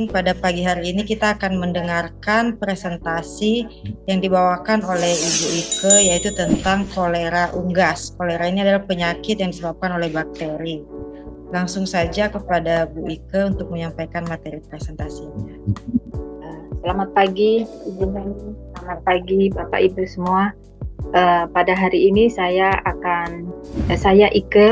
pada pagi hari ini kita akan mendengarkan presentasi yang dibawakan oleh Ibu Ike, yaitu tentang kolera unggas. Kolera ini adalah penyakit yang disebabkan oleh bakteri. Langsung saja kepada Bu Ike untuk menyampaikan materi presentasinya. Selamat pagi Ibu Neni, selamat pagi Bapak Ibu semua. Pada hari ini saya Ike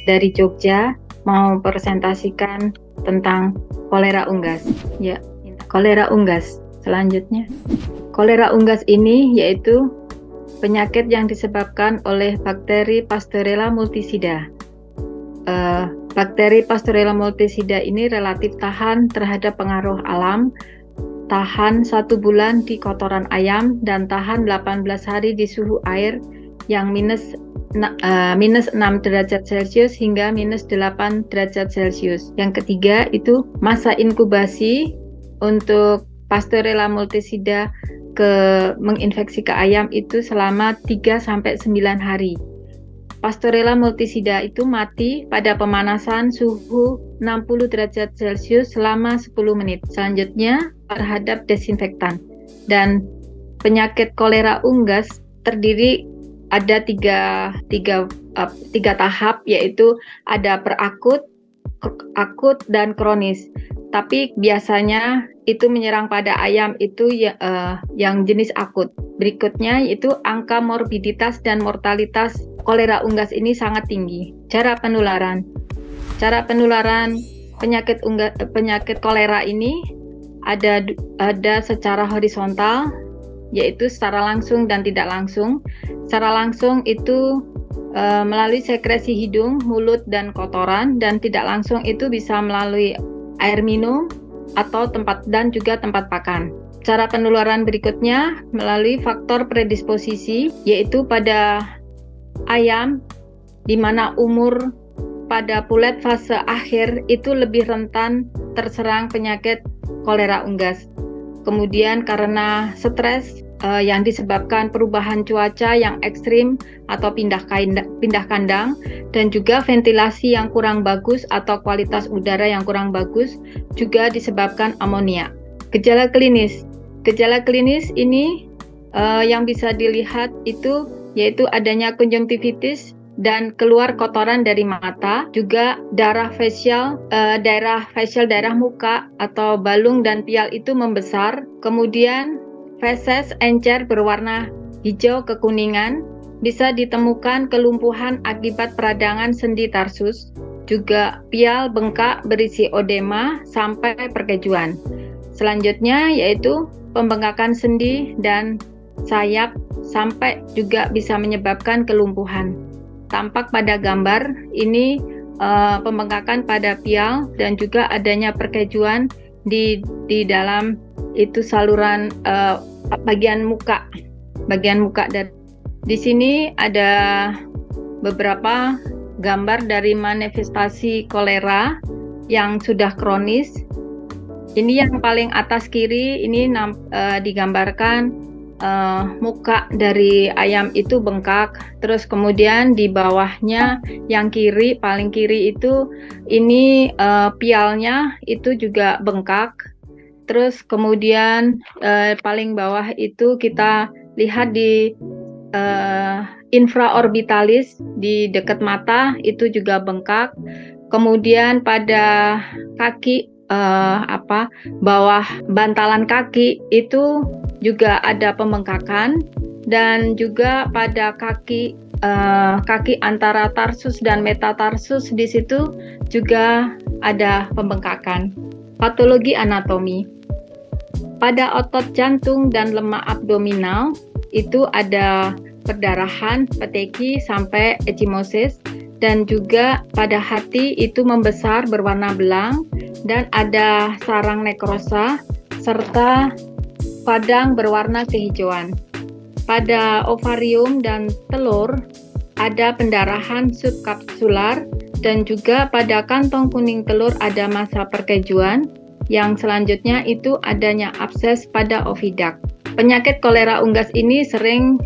dari Jogja mau presentasikan tentang kolera unggas. Ya, kolera unggas. Selanjutnya, kolera unggas ini yaitu penyakit yang disebabkan oleh bakteri Pasteurella multisida. Bakteri Pasteurella multisida ini relatif tahan terhadap pengaruh alam, tahan 1 bulan di kotoran ayam, dan tahan 18 hari di suhu air yang minus 6 derajat Celcius hingga minus 8 derajat Celcius. Yang ketiga itu masa inkubasi untuk Pasteurella multisida menginfeksi ke ayam itu selama 3-9 hari. Pasteurella multisida itu mati pada pemanasan suhu 60 derajat Celcius selama 10 menit. Selanjutnya terhadap desinfektan. Dan penyakit kolera unggas terdiri ada tiga tahap, yaitu ada perakut, akut, dan kronis. Tapi biasanya itu menyerang pada ayam itu yang jenis akut. Berikutnya yaitu angka morbiditas dan mortalitas kolera unggas ini sangat tinggi. Cara penularan penyakit kolera ini ada secara horizontal, yaitu secara langsung dan tidak langsung. Secara langsung itu melalui sekresi hidung, mulut, dan kotoran, dan tidak langsung itu bisa melalui air minum atau juga tempat pakan. Cara penularan berikutnya melalui faktor predisposisi, yaitu pada ayam di mana umur pada pulet fase akhir itu lebih rentan terserang penyakit kolera unggas. Kemudian karena stres yang disebabkan perubahan cuaca yang ekstrim atau pindah kandang, dan juga ventilasi yang kurang bagus atau kualitas udara yang kurang bagus juga disebabkan amonia. Gejala klinis ini yang bisa dilihat itu yaitu adanya konjungtivitis dan keluar kotoran dari mata, juga daerah facial, daerah muka atau balung dan pial itu membesar, kemudian feses encer berwarna hijau kekuningan, bisa ditemukan kelumpuhan akibat peradangan sendi tarsus, juga pial bengkak berisi odema sampai perkejuan. Selanjutnya yaitu pembengkakan sendi dan sayap sampai juga bisa menyebabkan kelumpuhan. Tampak pada gambar ini pembengkakan pada pial dan juga adanya perkejuan di dalam itu saluran bagian muka dan di sini ada beberapa gambar dari manifestasi kolera yang sudah kronis. Ini yang paling atas kiri ini digambarkan muka dari ayam itu bengkak, terus kemudian di bawahnya yang paling kiri itu ini pialnya itu juga bengkak, terus kemudian paling bawah itu kita lihat di infraorbitalis di dekat mata itu juga bengkak, kemudian pada kaki bawah bantalan kaki itu juga ada pembengkakan, dan juga pada kaki antara tarsus dan metatarsus di situ juga ada pembengkakan. Patologi anatomi. Pada otot jantung dan lemak abdominal itu ada perdarahan, peteki sampai ekimosis, dan juga pada hati itu membesar berwarna belang dan ada sarang nekrosa serta padang berwarna kehijauan. Pada ovarium dan telur ada pendarahan subkapsular, dan juga pada kantong kuning telur ada massa perkejuan. Yang selanjutnya itu adanya abses pada oviduct. Penyakit kolera unggas ini sering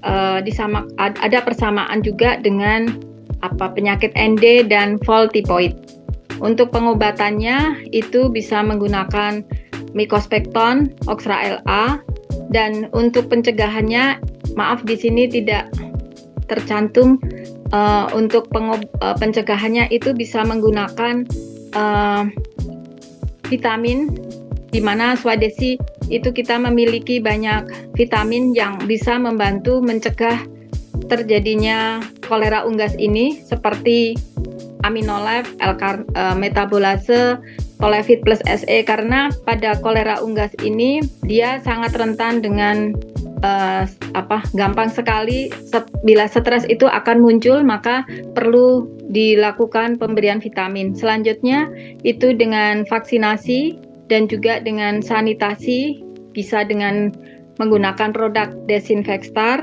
ada persamaan juga dengan penyakit ND dan fall typhoid. Untuk pengobatannya itu bisa menggunakan Mycospecton, Oxra LA, dan untuk pencegahannya, maaf di sini tidak tercantum. Untuk pencegahannya itu bisa menggunakan vitamin, di mana Swadesi itu kita memiliki banyak vitamin yang bisa membantu mencegah terjadinya kolera unggas ini, seperti Aminolef, metabolase, Polevit plus SE, karena pada kolera unggas ini dia sangat rentan dengan gampang sekali bila stres itu akan muncul, maka perlu dilakukan pemberian vitamin. Selanjutnya itu dengan vaksinasi dan juga dengan sanitasi, bisa dengan menggunakan produk desinfektar.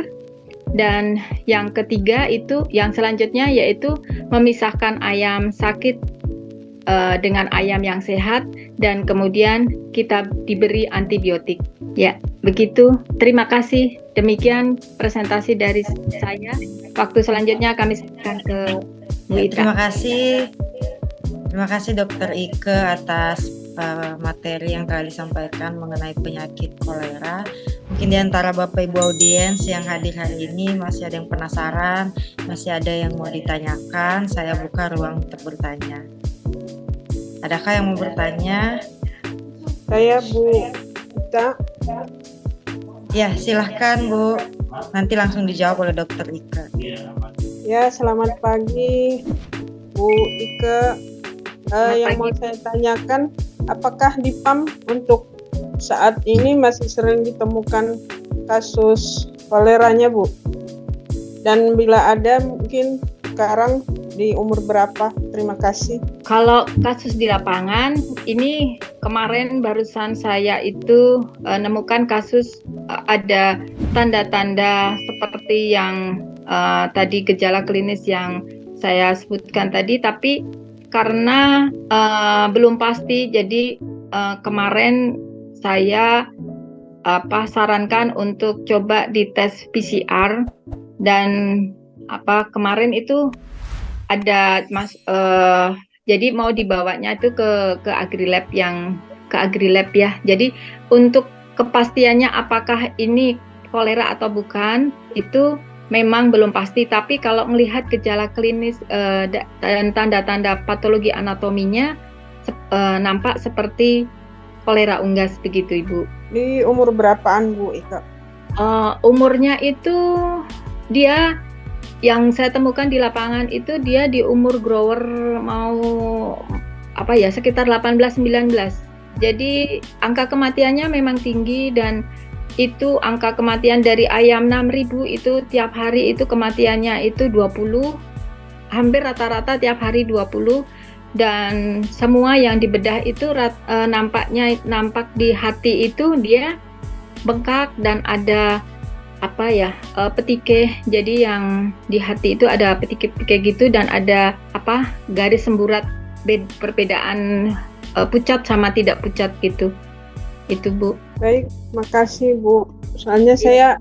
Dan yang ketiga itu, yang selanjutnya yaitu memisahkan ayam sakit dengan ayam yang sehat, dan kemudian kita diberi antibiotik. Ya, begitu. Terima kasih. Demikian presentasi dari saya. Waktu selanjutnya kami serahkan ke Bu Ika. Terima kasih Dokter Ike atas materi yang telah disampaikan mengenai penyakit kolera. Mungkin di antara Bapak Ibu audiens yang hadir hari ini masih ada yang penasaran, masih ada yang mau ditanyakan. Saya buka ruang untuk bertanya. Adakah yang mau bertanya? Saya Bu Ika. Ya, silahkan Bu. Nanti langsung dijawab oleh Dokter Ike. Ya, selamat pagi Bu Ike. Yang mau saya tanyakan, apakah di PAM untuk saat ini masih sering ditemukan kasus koleranya, Bu? Dan bila ada, mungkin sekarang di umur berapa? Terima kasih. Kalau kasus di lapangan, ini kemarin barusan saya itu nemukan kasus ada tanda-tanda seperti yang tadi gejala klinis yang saya sebutkan tadi, tapi karena belum pasti, jadi kemarin saya sarankan untuk coba dites PCR, dan kemarin itu ada jadi mau dibawanya itu ke Agrilab ya. Jadi untuk kepastiannya apakah ini kolera atau bukan itu memang belum pasti, tapi kalau melihat gejala klinis dan tanda-tanda patologi anatominya nampak seperti kolera unggas begitu, Ibu. Di umur berapaan, Bu Ika? Umurnya itu dia yang saya temukan di lapangan itu dia di umur grower mau sekitar 18-19. Jadi angka kematiannya memang tinggi, dan itu angka kematian dari ayam 6.000 itu tiap hari itu kematiannya itu 20, hampir rata-rata tiap hari 20, dan semua yang dibedah itu nampak di hati itu dia bengkak dan ada petike. Jadi yang di hati itu ada petike gitu, dan ada garis semburat, perbedaan pucat sama tidak pucat gitu. Itu, Bu. Baik, makasih Bu. Soalnya saya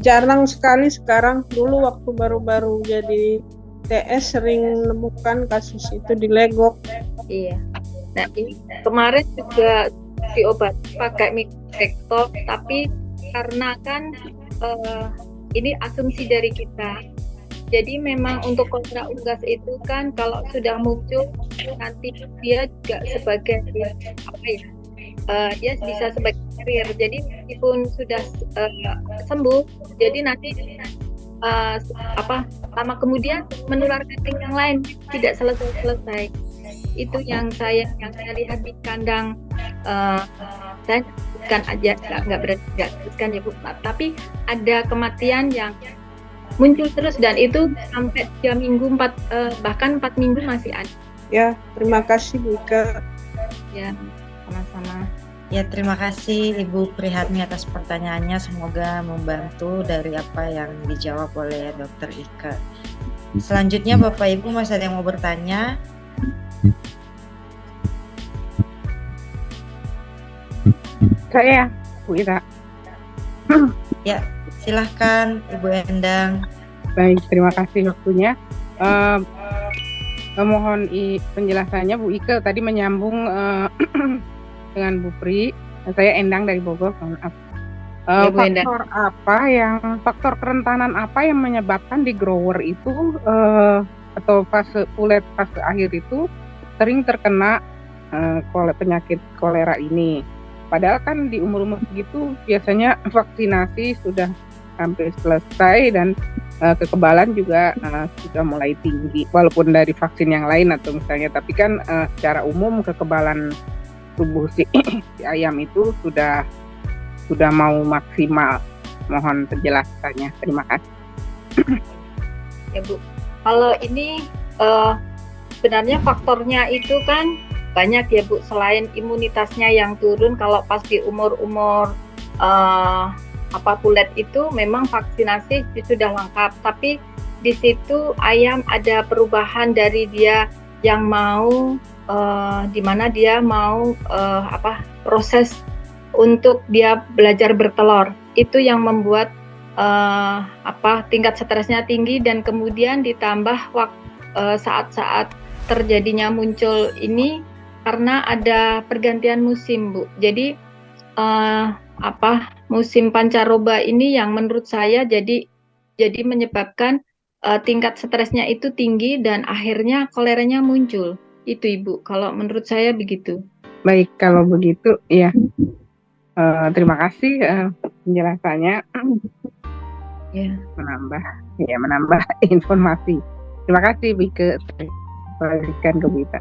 jarang sekali sekarang. Dulu waktu baru-baru jadi TS sering menemukan kasus itu di Legok. Iya. Nah, ini kemarin juga diobati pakai Mycospecton, tapi karena kan ini asumsi dari kita. Jadi memang untuk kolera unggas itu kan kalau sudah muncul nanti dia juga sebagai dia bisa sebagai carrier. Jadi meskipun sudah sembuh, jadi nanti lama kemudian menularkan ke yang lain, tidak selesai. Itu yang saya lihat di kandang. Saya sebutkan aja, nggak berarti nggak sebutkan ya Bu, tapi ada kematian yang muncul terus, dan itu sampai 3 minggu, bahkan 4 minggu masih ada. Ya, terima kasih Bu Ika. Ya, sama-sama. Ya, terima kasih Ibu Prihatmi atas pertanyaannya. Semoga membantu dari apa yang dijawab oleh Dokter Ika. Selanjutnya Bapak Ibu masih ada yang mau bertanya? Saya, Bu Ira. Ya, silahkan Ibu Endang. Baik, terima kasih waktunya. mohon penjelasannya Bu Ike tadi menyambung dengan Bu Pri. Saya Endang dari Bogor, mohon maaf. Ya, Bu Endang. Faktor kerentanan apa yang menyebabkan di grower itu atau fase akhir itu sering terkena penyakit kolera ini? Padahal kan di umur-umur segitu biasanya vaksinasi sudah hampir selesai dan kekebalan juga sudah mulai tinggi, walaupun dari vaksin yang lain atau misalnya, tapi kan secara umum kekebalan tubuh si ayam itu sudah mau maksimal. Mohon penjelasannya, terima kasih. Ya Bu, kalau ini sebenarnya faktornya itu kan banyak ya Bu, selain imunitasnya yang turun kalau pas di umur-umur kulet itu memang vaksinasi sudah lengkap, tapi di situ ayam ada perubahan dari dia yang mau di mana dia mau proses untuk dia belajar bertelur, itu yang membuat tingkat stresnya tinggi, dan kemudian ditambah saat-saat terjadinya muncul ini karena ada pergantian musim Bu. Jadi musim pancaroba ini yang menurut saya jadi menyebabkan tingkat stresnya itu tinggi dan akhirnya koleranya muncul. Itu Ibu, kalau menurut saya begitu. Baik, kalau begitu ya. Terima kasih penjelasannya. Ya. Menambah informasi. Terima kasih Bike. Berikan ke Bita.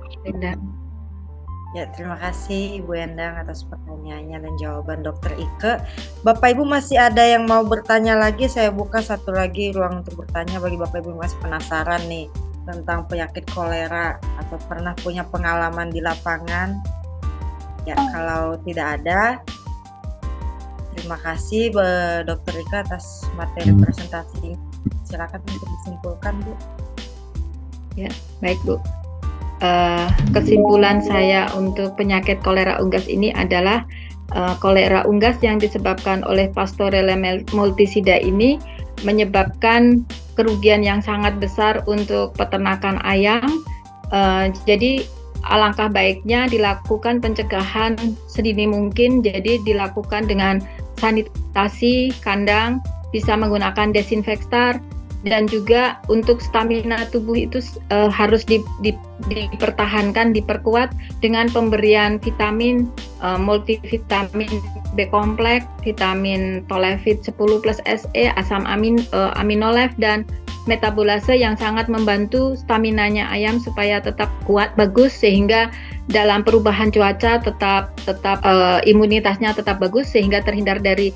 Ya, terima kasih Ibu Endang atas pertanyaannya dan jawaban Dokter Ike. Bapak Ibu masih ada yang mau bertanya lagi? Saya buka satu lagi ruang untuk bertanya bagi Bapak Ibu yang masih penasaran nih tentang penyakit kolera atau pernah punya pengalaman di lapangan. Ya, kalau tidak ada, terima kasih Dokter Ike atas materi presentasi. Silakan untuk disimpulkan, Bu. Ya, baik Bu. Kesimpulan saya untuk penyakit kolera unggas ini adalah kolera unggas yang disebabkan oleh Pasteurella multisida ini menyebabkan kerugian yang sangat besar untuk peternakan ayam. Jadi alangkah baiknya dilakukan pencegahan sedini mungkin, jadi dilakukan dengan sanitasi kandang, bisa menggunakan desinfektan, dan juga untuk stamina tubuh itu harus dipertahankan, diperkuat dengan pemberian vitamin, multivitamin B kompleks, vitamin Tolefit 10 plus SE, asam aminolef, dan metabolase yang sangat membantu staminanya ayam supaya tetap kuat, bagus, sehingga dalam perubahan cuaca tetap imunitasnya tetap bagus sehingga terhindar dari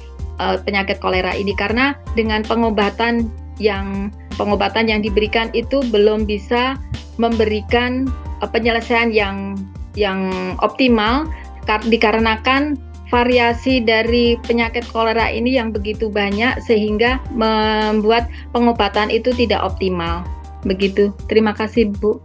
penyakit kolera ini. Karena dengan pengobatan yang diberikan itu belum bisa memberikan penyelesaian yang optimal dikarenakan variasi dari penyakit kolera ini yang begitu banyak sehingga membuat pengobatan itu tidak optimal. Begitu. Terima kasih Bu.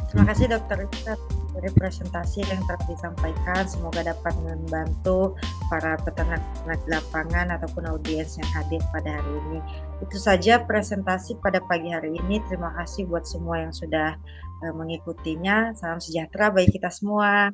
Terima kasih Dokter Ika dari presentasi yang telah disampaikan. Semoga dapat membantu para peternak di lapangan ataupun audiens yang hadir pada hari ini. Itu saja presentasi pada pagi hari ini. Terima kasih buat semua yang sudah mengikutinya. Salam sejahtera bagi kita semua.